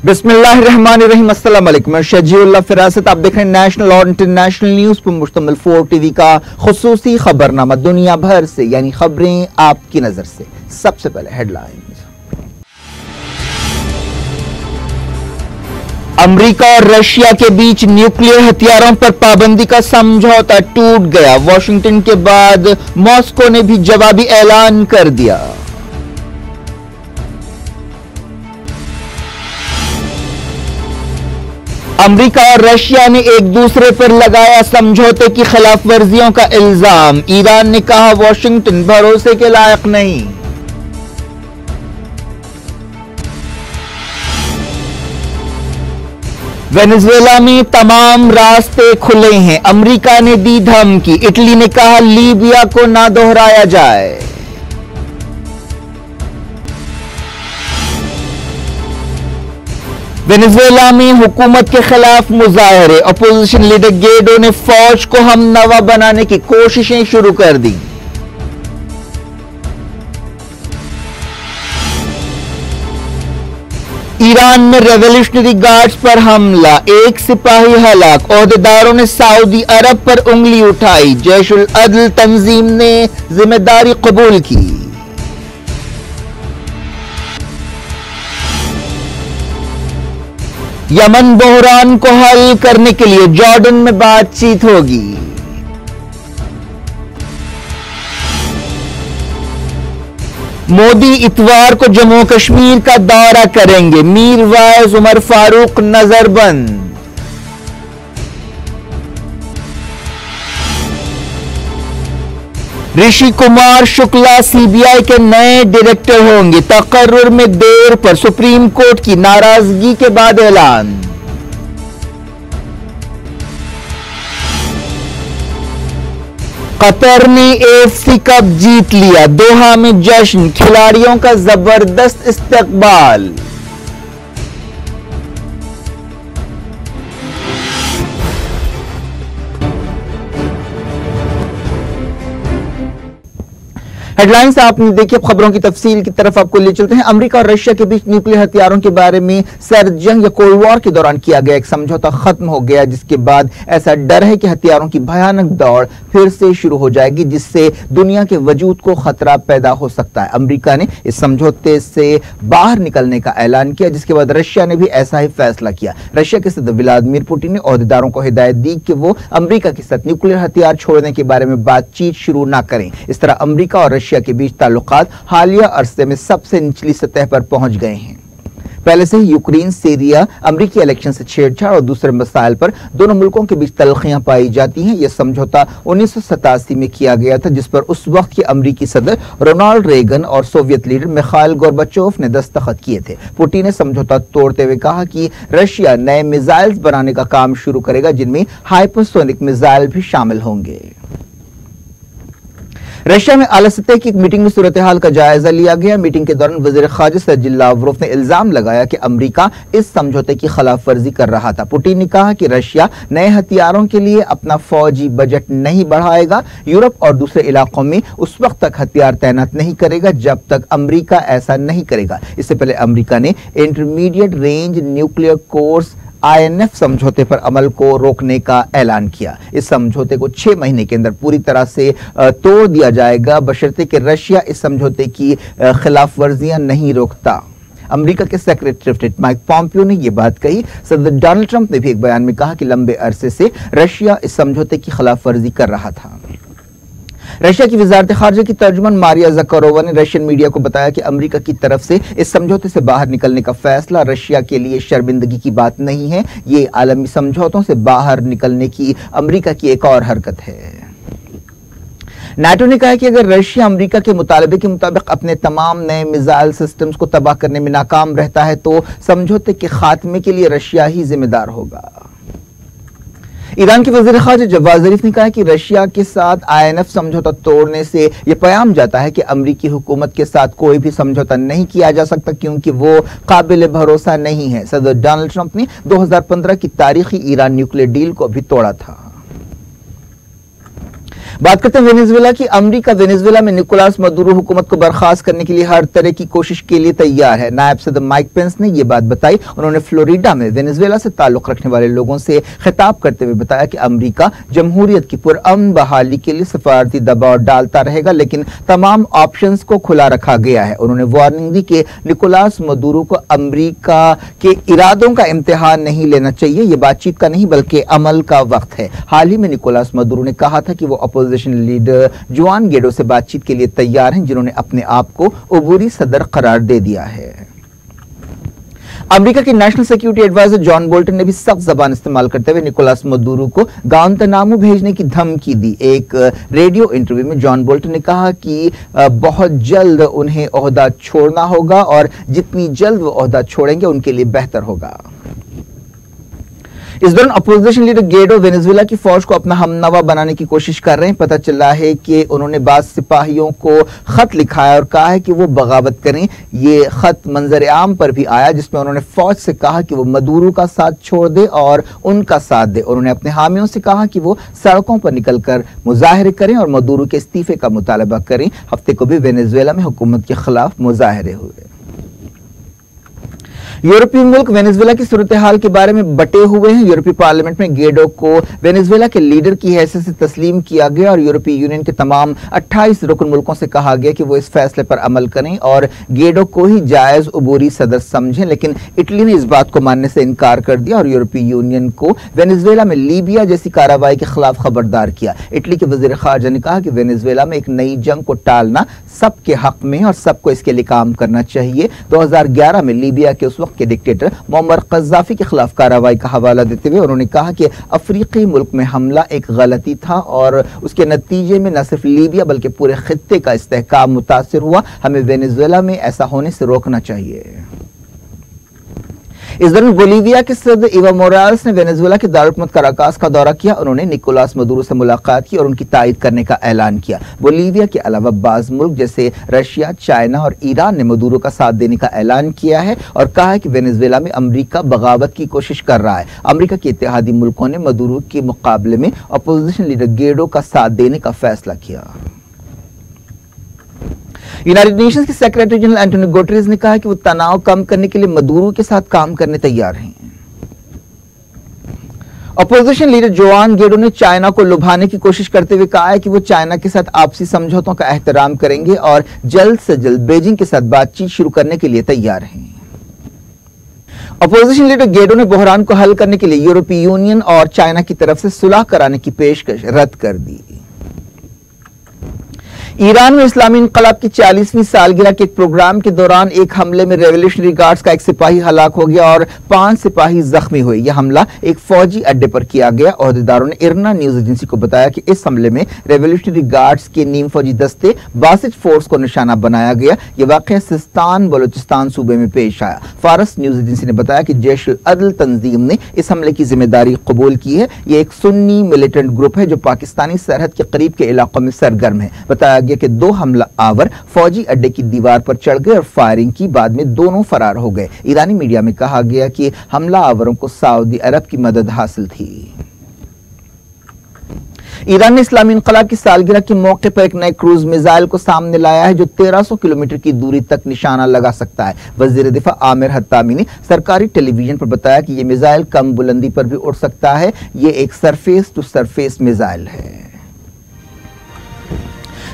बिस्मिल्लाहिर्रहमानिर्रहीम, अस्सलाम वालेकुम। मैं शजीउल्लाह फिरासत, आप देख रहे हैं नेशनल और इंटरनेशनल न्यूज पर मुश्तमिल 4 टीवी का खुसूसी खबरनामा दुनिया भर से, यानी खबरें आपकी नजर से। सबसे पहले हेडलाइंस। अमेरिका और रशिया के बीच न्यूक्लियर हथियारों पर पाबंदी का समझौता टूट गया। वॉशिंगटन के बाद मॉस्को ने भी जवाबी ऐलान कर दिया। अमेरिका और रशिया ने एक दूसरे पर लगाया समझौते की खिलाफ वर्जियों का इल्जाम। ईरान ने कहा वॉशिंगटन भरोसे के लायक नहीं। वेनेजुएला में तमाम रास्ते खुले हैं। अमेरिका ने दी धमकी। इटली ने कहा लीबिया को ना दोहराया जाए। वेनेजुएला में हुकूमत के खिलाफ मुजाहरे। अपोजिशन लीडर गेडो ने फौज को हमनवा बनाने की कोशिशें शुरू कर दी। ईरान में रेवोल्यूशनरी गार्ड्स पर हमला, एक सिपाही हलाक। ओहदेदारों ने सऊदी अरब पर उंगली उठाई। जैश उल अदल तंजीम ने जिम्मेदारी कबूल की। यमन बहरान को हल करने के लिए जॉर्डन में बातचीत होगी। मोदी इतवार को जम्मू कश्मीर का दौरा करेंगे। मीरवाइज उमर फारूक नजरबंद। ऋषि कुमार शुक्ला सीबीआई के नए डायरेक्टर होंगे। तकर्रुर में देर पर सुप्रीम कोर्ट की नाराजगी के बाद ऐलान। कतर ने एएफसी कप जीत लिया। दोहा में जश्न, खिलाड़ियों का जबरदस्त इस्तकबाल। हेडलाइंस आपने देखी। अब खबरों की तफसील की तरफ आपको ले चलते हैं। अमेरिका और रशिया के बीच न्यूक्लियर हथियारों के बारे में सर्द जंग या कोल्ड वॉर के दौरान किया गया एक समझौता खत्म हो गया, जिसके बाद ऐसा डर है कि हथियारों की भयानक दौड़ फिर से शुरू हो जाएगी, जिससे दुनिया के वजूद को खतरा पैदा हो सकता है। अमेरिका ने इस समझौते से बाहर निकलने का ऐलान किया, जिसके बाद रशिया ने भी ऐसा ही फैसला किया। रशिया के सदर व्लादिमीर पुतिन ने ओहदेदारों को हिदायत दी कि वो अमेरिका के साथ न्यूक्लियर हथियार छोड़ने के बारे में बातचीत शुरू न करें। इस तरह अमेरिका और रशिया के बीच ताल्लुकात हालिया अरसे में सबसे निचली सतह पर पहुंच गए हैं। पहले से ही यूक्रेन, सीरिया, अमेरिकी इलेक्शन से छेड़छाड़ और दूसरे मसाइल पर दोनों मुल्कों के बीच तलखियां पाई जाती हैं। यह समझौता 1987 में किया गया था, जिस पर उस वक्त के अमेरिकी सदर रोनाल्ड रेगन और सोवियत लीडर मिखाइल गोर्बाचोव ने दस्तखत किए थे। पुतिन ने समझौता तोड़ते हुए कहा कि रशिया नए मिसाइल्स बनाने का काम शुरू करेगा, जिनमें हाइपरसोनिक मिसाइल भी शामिल होंगे। रशिया में आला सतह की एक मीटिंग में सूरत हाल का जायजा लिया गया। मीटिंग के दौरान वजीर खारजा सर्जी लावरोव ने इल्जाम लगाया कि अमेरिका इस समझौते की खिलाफ वर्जी कर रहा था। पुतिन ने कहा कि रशिया नए हथियारों के लिए अपना फौजी बजट नहीं बढ़ाएगा, यूरोप और दूसरे इलाकों में उस वक्त तक हथियार तैनात नहीं करेगा जब तक अमेरिका ऐसा नहीं करेगा। इससे पहले अमेरिका ने intermediate range nuclear course INF समझौते पर अमल को रोकने का ऐलान किया। इस समझौते को 6 महीने के अंदर पूरी तरह से तोड़ दिया जाएगा, बशर्ते कि रशिया इस समझौते की खिलाफ वर्जियां नहीं रोकता। अमेरिका के secretary of state Mike Pompeo ने यह बात कही। सदर डोनाल्ड ट्रंप ने भी एक बयान में कहा कि लंबे अरसे से रशिया इस समझौते की खिलाफ वर्जी कर रहा था। रशिया की वजारत खारजा की तर्जुमान मारिया ज़कारोवा ने रशियन मीडिया को बताया कि अमेरिका की तरफ से इस समझौते से बाहर निकलने का फैसला रशिया के लिए शर्मिंदगी की बात नहीं है, ये आलमी समझौतों से बाहर निकलने की अमेरिका की एक और हरकत है। नाटो ने कहा कि अगर रशिया अमेरिका के मुतालबे के मुताबिक अपने तमाम नए मिसाइल सिस्टम्स को तबाह करने में नाकाम रहता है तो समझौते के खात्मे के लिए रशिया ही जिम्मेदार होगा। ईरान के वज़ीर ख़ारजा जवाद ज़रीफ ने कहा कि रशिया के साथ INF समझौता तोड़ने से यह पैगाम जाता है कि अमेरिकी हुकूमत के साथ कोई भी समझौता नहीं किया जा सकता, क्योंकि वो काबिल भरोसा नहीं है। सदर डोनाल्ड ट्रंप ने 2015 की तारीखी ईरान न्यूक्लियर डील को भी तोड़ा था। बात करते हैं वेनेजुएला की। अमेरिका वेनेजुएला में निकोलास मदुरो हुकूमत को बर्खास्त करने के लिए हर तरह की कोशिश के लिए तैयार है। नायब सदर माइक पेंस ने यह बात बताई। उन्होंने फ्लोरिडा में वेनेजुएला से ताल्लुक रखने वाले लोगों से खिताब करते हुए बताया कि अमेरिका जमहूरियत की पुरअमन बहाली के लिए सफारती दबाव डालता रहेगा, लेकिन तमाम ऑप्शंस को खुला रखा गया है। उन्होंने वार्निंग दी कि निकोलास मदुरो को अमेरिका के इरादों का इम्तिहान नहीं लेना चाहिए। यह बातचीत का नहीं बल्कि अमल का वक्त है। हाल ही में निकोलास मदुरो ने कहा था कि वो अपोजिशन लीडर जुआन गेडो से बातचीत के लिए तैयार हैं, जिन्होंने अपने आप को उबूरी सदर करार दे दिया है। अमेरिका के national security adviser John Bolton ने भी सख्त जबान इस्तेमाल करते हुए निकोलास मदुरो को गांतनामू भेजने की धमकी दी। एक रेडियो इंटरव्यू में जॉन बोल्टन ने कहा कि बहुत जल्द उन्हें ओहदा छोड़ना होगा और जितनी जल्द वो ओहदा छोड़ेंगे उनके लिए बेहतर होगा। इस दौरान अपोजिशन लीडर गेडो वेनेजुएला की फौज को अपना हमनवा बनाने की कोशिश कर रहे हैं। पता चला है कि उन्होंने बाज सिपाहियों को खत लिखा है और कहा है कि वो बगावत करें। ये खत मंजर आम पर भी आया, जिसमें उन्होंने फौज से कहा कि वो मदुरो का साथ छोड़ दे और उनका साथ दे। उन्होंने अपने हामियों से कहा कि वो सड़कों पर निकलकर मुजाहरे करें और मदुरो के इस्तीफे का मुतालबा करें। हफ्ते को भी वेनेजुएला में हुकूमत के खिलाफ मुजाहरे हुए। यूरोपीय मुल्क वेनेजुएला की सूरत हाल के बारे में बटे हुए हैं। यूरोपीय पार्लियामेंट में गेडो को वेनेजुएला के लीडर की हैसियत से तस्लीम किया गया और यूरोपीय यूनियन के तमाम 28 रुकन मुल्कों से कहा गया कि वो इस फैसले पर अमल करें और गेडो को ही जायज उबूरी सदर समझें, लेकिन इटली ने इस बात को मानने से इनकार कर दिया और यूरोपीय यूनियन को वेनेजुएला में लीबिया जैसी कार्रवाई के खिलाफ खबरदार किया। इटली के वजीर खारजा ने कहा कि वेनेजुएला में एक नई जंग को टालना सबके हक में है और सबको इसके लिए काम करना चाहिए। 2011 में लीबिया के उस के डिक्टेटर मोअम्मर कज़्ज़ाफ़ी के खिलाफ कार्रवाई का हवाला देते हुए उन्होंने कहा कि अफ्रीकी मुल्क में हमला एक गलती था और उसके नतीजे में न सिर्फ लीबिया बल्कि पूरे खित्ते का इस्तेहकाम मुतासिर हुआ। हमें वेनेजुएला में ऐसा होने से रोकना चाहिए। इस दौरान बोलीविया के सदर इवा मोरालेस ने वेनेजुएला के दारुल कराकास का दौरा किया। उन्होंने निकोलास मदुरो से मुलाकात की और उनकी तायद करने का ऐलान किया। बोलीविया के अलावा बाज मुल्क जैसे रशिया, चाइना और ईरान ने मदुरो का साथ देने का ऐलान किया है और कहा है कि वेनेजुएला में अमेरिका बगावत की कोशिश कर रहा है। अमेरिका के इत्तेहादी मुल्कों ने मदुरो के मुकाबले में अपोजिशन लीडर गेडो का साथ देने का फैसला किया। यूनाइटेड नेशंस के सेक्रेटरी जनरल एंटोनियो गुटेरेस ने कहा कि वो तनाव कम करने के लिए मदुरो के साथ काम करने तैयार हैं। अपोजिशन लीडर जुआन गेडो ने चाइना को लुभाने की कोशिश करते हुए कहा है कि वो चाइना के साथ आपसी समझौतों का एहतराम करेंगे और जल्द से जल्द बीजिंग के साथ बातचीत शुरू करने के लिए तैयार हैं। अपोजिशन लीडर गेडो ने बहरान को हल करने के लिए यूरोपीय यूनियन और चाइना की तरफ से सुलह कराने की पेशकश रद्द कर दी। ईरान में इस्लामी इनकलाब की 40वीं सालगिरह के एक प्रोग्राम के दौरान एक हमले में रेवोल्यूशनरी गार्ड्स का एक सिपाही हलाक हो गया और 5 सिपाही जख्मी हुए। यह हमला एक फौजी अड्डे पर किया गया। ओहदेदारों ने इरना न्यूज एजेंसी को बताया कि इस हमले में रेवोल्यूशनरी गार्ड्स के नीम फौजी दस्ते बासिज फोर्स को निशाना बनाया गया। यह वाकया सिस्तान बलोचिस्तान सूबे में पेश आया। फारस न्यूज एजेंसी ने बताया कि जैश अल तंजीम ने इस हमले की जिम्मेदारी कबूल की है। यह एक सुन्नी मिलिटेंट ग्रुप है जो पाकिस्तानी सरहद के करीब के इलाकों में सरगर्म है। बताया कि 2 हमला आवर फौजी अड्डे की दीवार पर चढ़ गए और फायरिंग की। बाद में दोनों फरार हो गए। ईरानी मीडिया में कहा गया कि हमला आवरों को सऊदी अरब की मदद हासिल थी। ईरान ने इस्लामी इनकलाब की सालगिरह के मौके पर एक नए क्रूज मिसाइल को सामने लाया है जो 1300 किलोमीटर की दूरी तक निशाना लगा सकता है। वजीर दिफा आमिर हत्तामी ने सरकारी टेलीविजन पर बताया कि यह मिसाइल कम बुलंदी पर भी उड़ सकता है। यह एक सरफेस टू सरफेस मिसाइल है।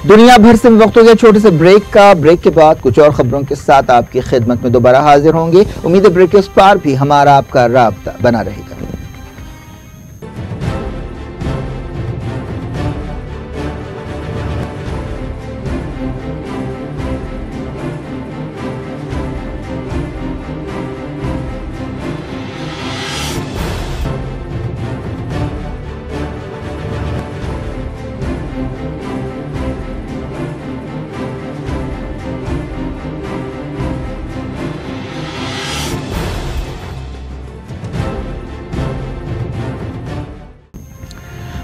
दुनिया भर से वक्त हो गया छोटे से ब्रेक का। ब्रेक के बाद कुछ और खबरों के साथ आपकी खिदमत में दोबारा हाजिर होंगे। उम्मीद है ब्रेक के उस पार भी हमारा आपका राब्ता बना रहेगा।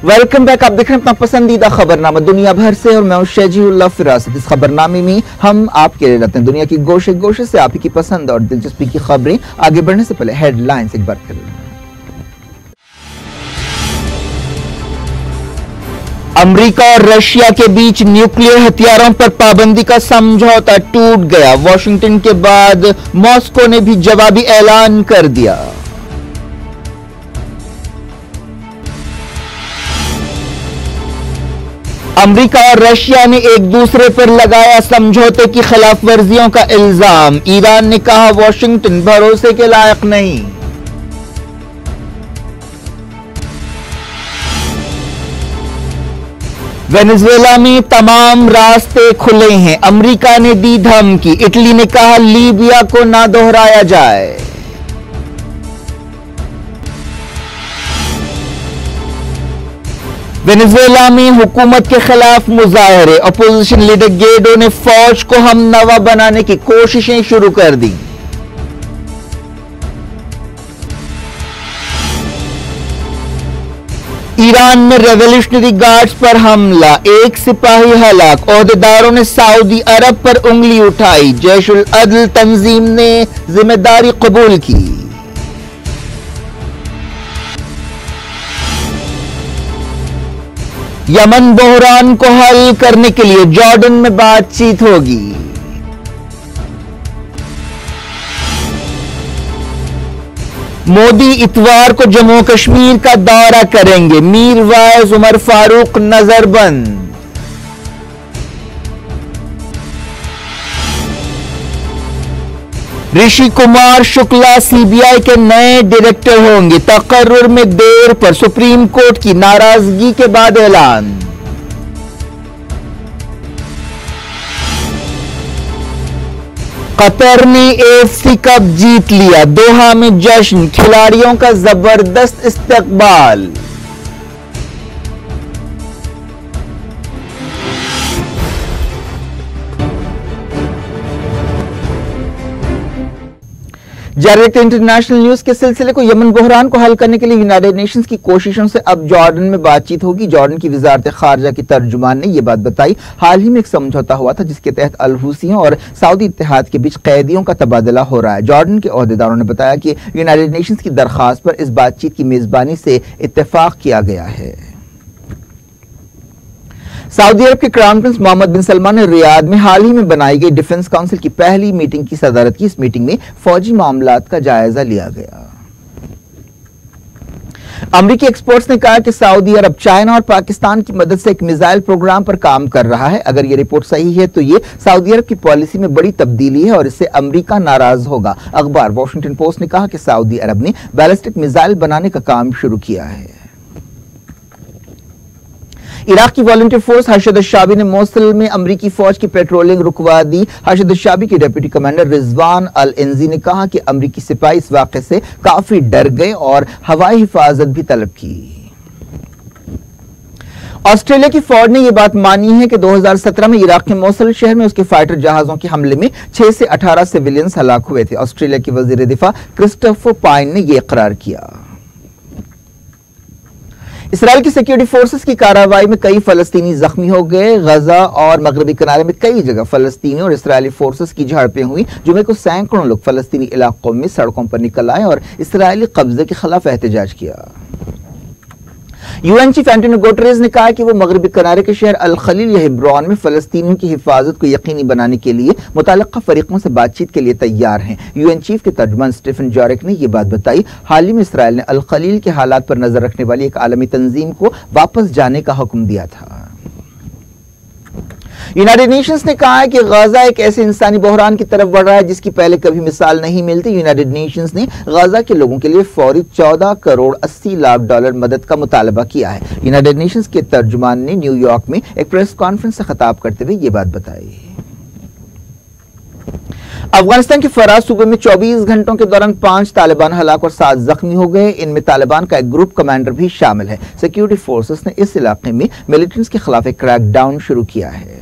Welcome back. आप देख रहे हैं अपना पसंदीदा खबरनामा दुनिया भर से और मैं हूं शजीउल्लाह फिरासत। इस खबरनामे में हम आपके लिए लाते हैं दुनिया की गोशे गोशे से आप ही की पसंद और दिलचस्पी की खबरें। आगे बढ़ने से पहले हेडलाइंस एक बार फिर। अमेरिका और रशिया के बीच न्यूक्लियर हथियारों पर पाबंदी का समझौता टूट गया। वॉशिंगटन के बाद मॉस्को ने भी जवाबी ऐलान कर दिया। अमेरिका और रशिया ने एक दूसरे पर लगाया समझौते की खिलाफ वर्जियों का इल्जाम। ईरान ने कहा वॉशिंगटन भरोसे के लायक नहीं। वेनेजुएला में तमाम रास्ते खुले हैं। अमेरिका ने दी धमकी। इटली ने कहा लीबिया को ना दोहराया जाए। वेनेजुएला में हुकूमत के खिलाफ मुजाहरे। अपोजिशन लीडर गेडो ने फौज को हमनवा बनाने की कोशिशें शुरू कर दी। ईरान में रेवोल्यूशनरी गार्ड्स पर हमला, एक सिपाही हलाक। ओहदेदारों ने सऊदी अरब पर उंगली उठाई। जैश उल अदल तंजीम ने जिम्मेदारी कबूल की। यमन बहरान को हल करने के लिए जॉर्डन में बातचीत होगी। मोदी इतवार को जम्मू कश्मीर का दौरा करेंगे। मीरवाइज उमर फारूक नजरबंद। ऋषि कुमार शुक्ला सीबीआई के नए डायरेक्टर होंगे। तकर्रुर में देर पर सुप्रीम कोर्ट की नाराजगी के बाद ऐलान। कतर ने एएफसी कप जीत लिया। दोहा में जश्न, खिलाड़ियों का जबरदस्त इस्तकबाल। डायरेक्ट इंटरनेशनल न्यूज के सिलसिले को यमन बहरान को हल करने के लिए यूनाइटेड नेशंस की कोशिशों से अब जॉर्डन में बातचीत होगी। जॉर्डन की वजारत खारजा की तर्जुमान ने यह बात बताई। हाल ही में एक समझौता हुआ था जिसके तहत अल हुसियों और सऊदी इत्तेहाद के बीच कैदियों का तबादला हो रहा है। जॉर्डन के ओहदेदारों ने बताया कि यूनाइटेड नेशंस की दरख्वास्त पर इस बातचीत की मेजबानी से इत्तेफाक किया गया है। सऊदी अरब के क्राउन प्रिंस मोहम्मद बिन सलमान ने रियाद में हाल ही में बनाई गई डिफेंस काउंसिल की पहली मीटिंग की सदारत की। इस मीटिंग में फौजी मामलात का जायजा लिया गया। अमेरिकी एक्सपर्ट्स ने कहा कि सऊदी अरब चाइना और पाकिस्तान की मदद से एक मिसाइल प्रोग्राम पर काम कर रहा है। अगर यह रिपोर्ट सही है तो यह सऊदी अरब की पॉलिसी में बड़ी तब्दीली है और इससे अमेरिका नाराज होगा। अखबार वॉशिंगटन पोस्ट ने कहा कि सऊदी अरब ने बैलिस्टिक मिसाइल बनाने का काम शुरू किया है। इराक की वॉलंटियर फोर्स हर्षद शाबी ने मोसुल में अमरीकी फौज की पेट्रोलिंग रुकवा दी। हर्षद शाबी के डिप्टी कमांडर रिजवान अल इंजी ने कहा कि अमरीकी सिपाही इस वाक़े से काफी डर गए और हवाई हिफाजत भी तलब की। ऑस्ट्रेलिया की फौज ने यह बात मानी है कि 2017 में इराक के मोसुल शहर में उसके फाइटर जहाजों के हमले में 6 से 18 सिविलियंस हलाक हुए थे। ऑस्ट्रेलिया के वजीर दिफा क्रिस्टोफर पाइन ने यह इकरार किया। इसराइल की सिक्योरिटी फोर्सेस की कार्रवाई में कई फलस्तीनी जख्मी हो गए। गजा और मगरबी किनारे में कई जगह फलस्तीनी और इसराइली फोर्सेस की झड़पें हुई। जुमे को सैकड़ों लोग फलस्तीनी इलाकों में सड़कों पर निकल आए और इसराइली कब्जे के खिलाफ एहतजाज किया। यूएन चीफ एंटोनियो गुटेरेस ने कहा कि वो मगरबी किनारे के शहर अल खलील या हिब्रोन में फलस्तीनियों की हिफाजत को यकीनी बनाने के लिए मुतल्लिका फरीकों से बातचीत के लिए तैयार हैं। यूएन चीफ के तर्जुमान स्टीफन जारेक ने यह बात बताई। हाल ही में इसराइल ने अल खलील के हालात पर नजर रखने वाली एक आलमी तंजीम को वापस जाने का हुक्म दिया था। यूनाइटेड नेशंस ने कहा है कि गजा एक ऐसे इंसानी बहरान की तरफ बढ़ रहा है जिसकी पहले कभी मिसाल नहीं मिलती। यूनाइटेड नेशंस ने गजा के लोगों के लिए फौरी 14 करोड़ 80 लाख डॉलर मदद का मुतालबा किया है। यूनाइटेड नेशंस के तर्जुमान ने न्यूयॉर्क में एक प्रेस कॉन्फ्रेंस से खिताब करते हुए यह बात बताई। अफगानिस्तान के फराज सूबे में 24 घंटों के दौरान 5 तालिबान हलाक और 7 जख्मी हो गए। इनमें तालिबान का एक ग्रुप कमांडर भी शामिल है। सिक्योरिटी फोर्सेस ने इस इलाके में मिलिटेंट्स के खिलाफ एक क्रैकडाउन शुरू किया है।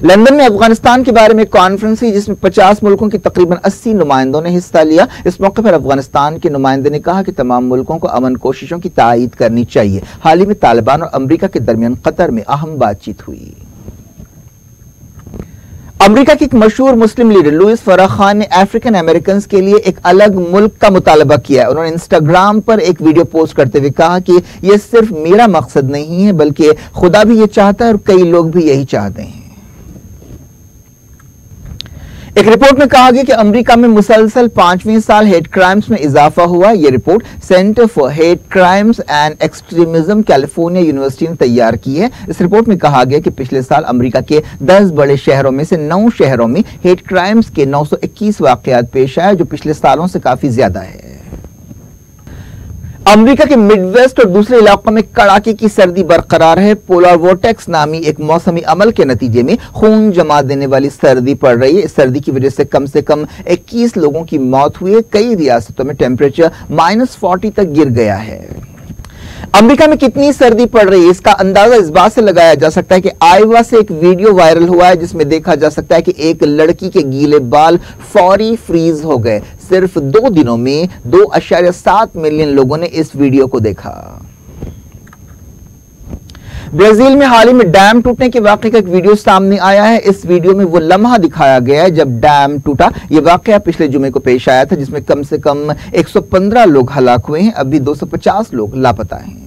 लंदन में अफगानिस्तान के बारे में कॉन्फ्रेंस हुई जिसमें 50 मुल्कों के तकरीबन 80 नुमाइंदों ने हिस्सा लिया। इस मौके पर अफगानिस्तान के नुमाइंदे ने कहा कि तमाम मुल्कों को अमन कोशिशों की तायीद करनी चाहिए। हाल ही में तालिबान और अमरीका के दरमियान कतर में अहम बातचीत हुई। अमेरिका के एक मशहूर मुस्लिम लीडर लुइस फराखान ने अफ्रीकन अमेरिकन के लिए एक अलग मुल्क का मुतालबा किया है। उन्होंने इंस्टाग्राम पर एक वीडियो पोस्ट करते हुए कहा कि यह सिर्फ मेरा मकसद नहीं है बल्कि खुदा भी ये चाहता है और कई लोग भी यही चाहते हैं। एक रिपोर्ट में कहा गया कि अमेरिका में मुसलसल 5वें साल हेट क्राइम्स में इजाफा हुआ। यह report centre for hate crimes and extremism California university ने तैयार की है। इस रिपोर्ट में कहा गया कि पिछले साल अमेरिका के 10 बड़े शहरों में से 9 शहरों में हेट क्राइम्स के 921 वाकयात पेश आए, जो पिछले सालों से काफी ज्यादा है। अमेरिका के मिडवेस्ट और दूसरे इलाकों में कड़ाके की सर्दी बरकरार है। पोलर वोर्टेक्स नामी एक मौसमी अमल के नतीजे में खून जमा देने वाली सर्दी पड़ रही है। इस सर्दी की वजह से कम 21 लोगों की मौत हुई है। कई रियासतों में टेम्परेचर -40 तक गिर गया है। अमेरिका में कितनी सर्दी पड़ रही है इसका अंदाजा इस बात से लगाया जा सकता है कि आयोवा से एक वीडियो वायरल हुआ है जिसमें देखा जा सकता है कि एक लड़की के गीले बाल फौरी फ्रीज हो गए। सिर्फ 2 दिनों में 2.7 मिलियन लोगों ने इस वीडियो को देखा। ब्राजील में हाल ही में डैम टूटने के वाकये का एक वीडियो सामने आया है। इस वीडियो में वो लम्हा दिखाया गया है जब डैम टूटा। ये वाकया पिछले जुमे को पेश आया था जिसमें कम से कम 115 लोग हलाक हुए हैं। अभी 250 लोग लापता हैं।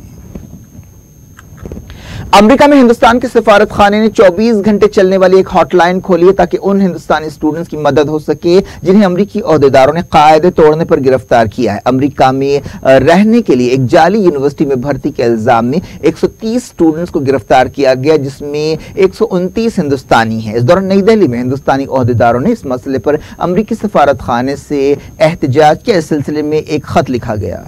अमेरिका में हिंदुस्तान के सफारत खाने ने 24 घंटे चलने वाली एक हॉटलाइन खोली है ताकि उन हिंदुस्तानी स्टूडेंट्स की मदद हो सके जिन्हें अमेरिकी ओहदेदारों ने कायदे तोड़ने पर गिरफ्तार किया है। अमेरिका में रहने के लिए एक जाली यूनिवर्सिटी में भर्ती के इल्जाम में 130 स्टूडेंट्स को गिरफ्तार किया गया जिसमें 129 हिंदुस्तानी हैं। इस दौरान नई दिल्ली में हिंदुस्तानी ओहदेदारों ने इस मसले पर अमेरिकी सफारत खाने से एहतजाज किया। इस सिलसिले में एक खत लिखा गया।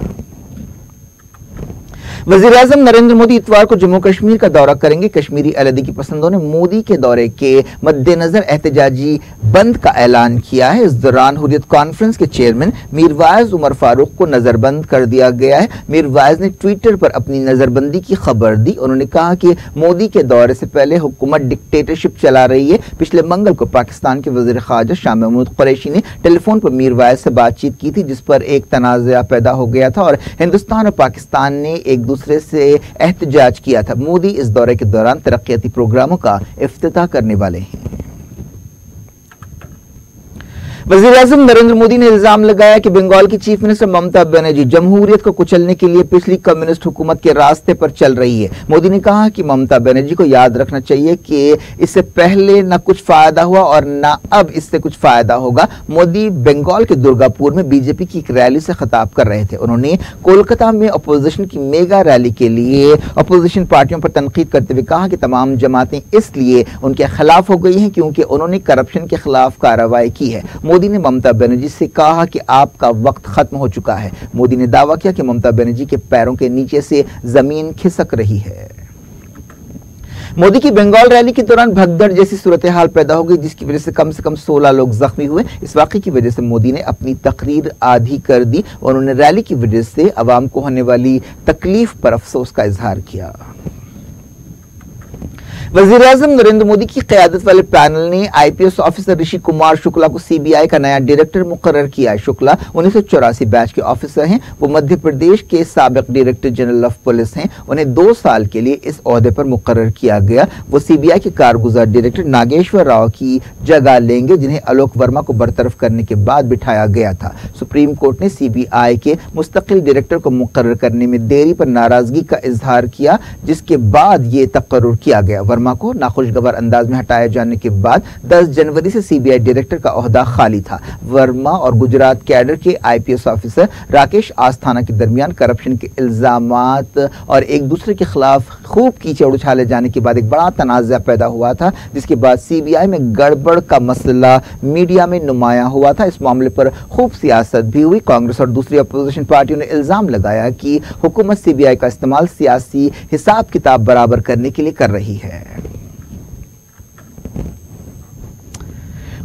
वज़ीर-ए-आज़म नरेंद्र मोदी इतवार को जम्मू कश्मीर का दौरा करेंगे। कश्मीरी अलहदगी पसंदों ने मोदी के दौरे के मद्देनजर एहतजाजी बंद का ऐलान किया है। इस दौरान हुर्रियत कॉन्फ्रेंस के चेयरमैन मीरवाइज उमर फारूक को नजरबंद कर दिया गया है। मीरवाइज ने ट्विटर पर अपनी नजरबंदी की खबर दी। उन्होंने कहा कि मोदी के दौरे से पहले हुकूमत डिक्टेटरशिप चला रही है। पिछले मंगल को पाकिस्तान के वज़ीर ख़ारजा शाह महमूद कुरैशी ने टेलीफोन पर मीरवाइज से बातचीत की थी जिस पर एक तनाज़ा पैदा हो गया था और हिंदुस्तान और पाकिस्तान ने एक दूसरे से एहतजाज किया था। मोदी इस दौरे के दौरान तरक्याती प्रोग्रामों का इफ्तिताह करने वाले हैं। वज़ीर-ए-आज़म नरेंद्र मोदी ने इल्जाम लगाया कि बंगाल की चीफ मिनिस्टर ममता बनर्जी जमहूरियत को कुचलने के लिए पिछली कम्युनिस्ट हुकूमत के रास्ते पर चल रही है। मोदी ने कहा कि ममता बनर्जी को याद रखना चाहिए कि इससे पहले न कुछ फायदा हुआ और न अब इससे कुछ फायदा होगा। मोदी बंगाल के दुर्गापुर में बीजेपी की एक रैली से खिताब कर रहे थे। उन्होंने कोलकाता में अपोजिशन की मेगा रैली के लिए अपोजिशन पार्टियों पर तनकीद करते हुए कहा कि तमाम जमातें इसलिए उनके खिलाफ हो गई हैं क्योंकि उन्होंने करप्शन के खिलाफ कार्रवाई की है। मोदी ने ममता बनर्जी से कहा कि आपका वक्त खत्म हो चुका है। मोदी ने दावा किया कि ममता बनर्जी के पैरों के नीचे से जमीन खिसक रही है। मोदी की बंगाल रैली के दौरान भगदड़ जैसी सूरत हाल पैदा हो गई जिसकी वजह से कम 16 लोग जख्मी हुए। इस वाकये की वजह से मोदी ने अपनी तकरीर आधी कर दी। उन्होंने रैली की वजह से अवाम को होने वाली तकलीफ पर अफसोस का इजहार किया। वज़ीर-ए-आज़म नरेंद्र मोदी की क़यादत वाले पैनल ने आईपीएस ऑफिसर ऋषि कुमार शुक्ला को सीबीआई का नया डायरेक्टर मुकर्रर किया है। शुक्ला 1984 बैच के ऑफिसर हैं। वो मध्य प्रदेश के साबिक डायरेक्टर जनरल ऑफ पुलिस हैं। उन्हें 2 साल के लिए इस ओहदे पर मुकर्रर किया गया। वो सीबीआई के कारगुजार डायरेक्टर नागेश्वर राव की जगह लेंगे जिन्हें आलोक वर्मा को बरतरफ करने के बाद बिठाया गया था। सुप्रीम कोर्ट ने सीबीआई के मुस्तकिल डायरेक्टर को मुकर्रर करने में देरी पर नाराजगी का इजहार किया जिसके बाद ये तकर्रुर किया गया। वर्मा को नाखुशगवार अंदाज में हटाए जाने के बाद 10 जनवरी से सीबीआई डायरेक्टर का ओहदा खाली था। वर्मा और गुजरात कैडर के आईपीएस ऑफिसर राकेश आस्थाना के दरमियान करप्शन के इल्जामात और एक दूसरे के खिलाफ खूब कीचड़ उछाले जाने के बाद एक बड़ा तनाज़ा पैदा हुआ था जिसके बाद सीबीआई में गड़बड़ का मसला मीडिया में नुमाया हुआ था। इस मामले पर खूब सियासत भी हुई। कांग्रेस और दूसरी अपोजिशन पार्टियों ने इल्जाम लगाया कि हुकूमत सीबीआई का इस्तेमाल सियासी हिसाब किताब बराबर करने के लिए कर रही है।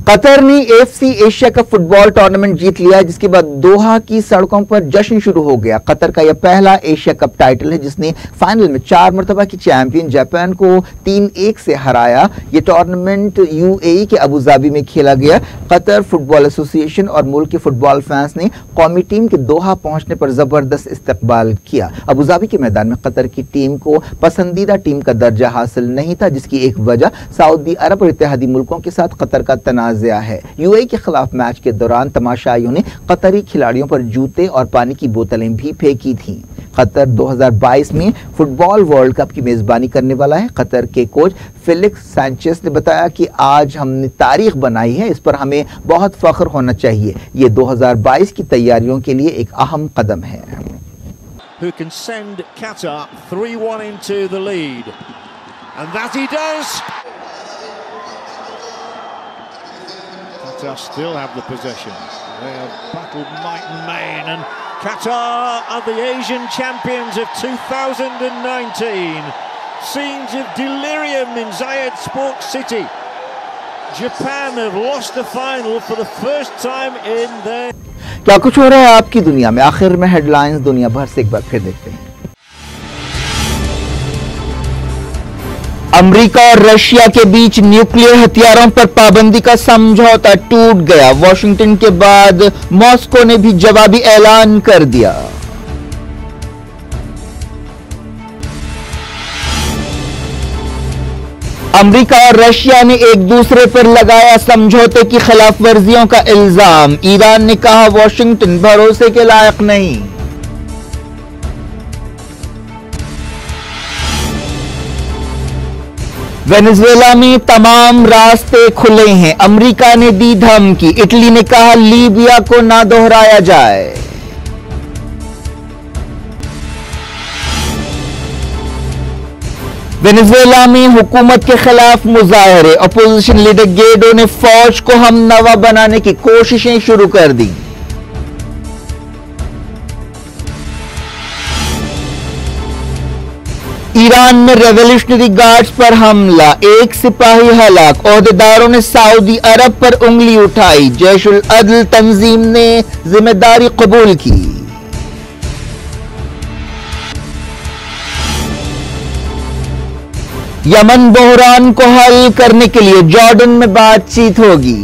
कतर ने AFC Asia Cup football tournament जीत लिया, जिसके बाद दोहा की सड़कों पर जश्न शुरू हो गया। कतर का यह पहला एशिया कप टाइटल है जिसने फाइनल में 4 मरतबा की चैंपियन जापान को 3-1 से हराया। यह टूर्नामेंट यूएई के अबुधाबी में खेला गया। कतर फुटबॉल एसोसिएशन और मुल्क के फुटबॉल फैंस ने कौमी टीम के दोहा पहुंचने पर जबरदस्त इस्तकबाल किया। अबुधाबी के मैदान में कतर की टीम को पसंदीदा टीम का दर्जा हासिल नहीं था, जिसकी एक वजह सऊदी अरब और इत्तेहादी मुल्कों के साथ कतर का तनाज़ा है। यूएई के खिलाफ मैच के दौरान तमाशाइयों ने कतरी खिलाड़ियों पर जूते और पानी की बोतलें भी फेंकी थीं। कतर 2022 में फुटबॉल वर्ल्ड कप की मेजबानी करने वाला है। कतर के कोच फेलिक्स सैंचेज ने बताया कि आज हमने तारीख बनाई है, इस पर हमें बहुत फख्र होना चाहिए। ये 2022 की तैयारियों के लिए एक अहम कदम है। Who can send Qatar 3-1 into the lead, and that he does. Qatar still have the possession. They have battled might and main, and Qatar are the Asian champions of 2019. Scenes of delirium in Zayed Sports City. Japan have lost the final for the first time in their... क्या कुछ हो रहा है आपकी दुनिया में? आखिर में हेडलाइंस दुनिया भर से एक बार फिर देखते हैं। अमेरिका और रशिया के बीच न्यूक्लियर हथियारों पर पाबंदी का समझौता टूट गया। वॉशिंगटन के बाद मॉस्को ने भी जवाबी ऐलान कर दिया। अमेरिका और रशिया ने एक दूसरे पर लगाया समझौते की खिलाफ वर्जियों का इल्जाम। ईरान ने कहा वॉशिंगटन भरोसे के लायक नहीं। वेनेजुएला में तमाम रास्ते खुले हैं। अमेरिका ने दी धमकी। इटली ने कहा लीबिया को ना दोहराया जाए। वेनेजुएला में हुकूमत के खिलाफ मुजाहरे। अपोजिशन लीडर गेडो ने फौज को हमनवा बनाने की कोशिशें शुरू कर दी। ईरान में रेवोल्यूशनरी गार्ड्स पर हमला, एक सिपाही हलाक। ओहदेदारों ने सऊदी अरब पर उंगली उठाई। जैश-उल अदल तंजीम ने जिम्मेदारी कबूल की। यमन बहरान को हल करने के लिए जॉर्डन में बातचीत होगी।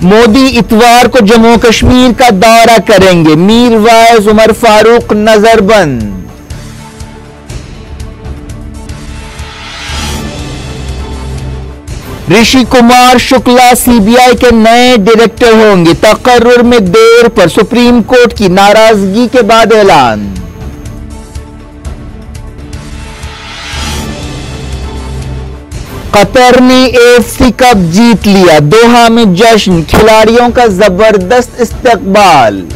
मोदी इतवार को जम्मू कश्मीर का दौरा करेंगे। मीर वाइज उमर फारूक नजरबंद। ऋषि कुमार शुक्ला सीबीआई के नए डायरेक्टर होंगे। तकर्रुर में देर पर सुप्रीम कोर्ट की नाराजगी के बाद ऐलान। कतर ने एफसी कप जीत लिया। दोहा में जश्न, खिलाड़ियों का जबरदस्त इस्तकबाल।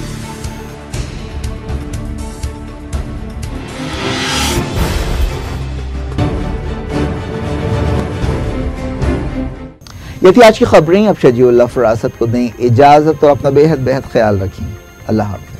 ये थी आज की खबरें। अब शजीउल्लाह फरासत को दें इजाजत और अपना बेहद ख्याल रखें। अल्लाह हाफ़िज़।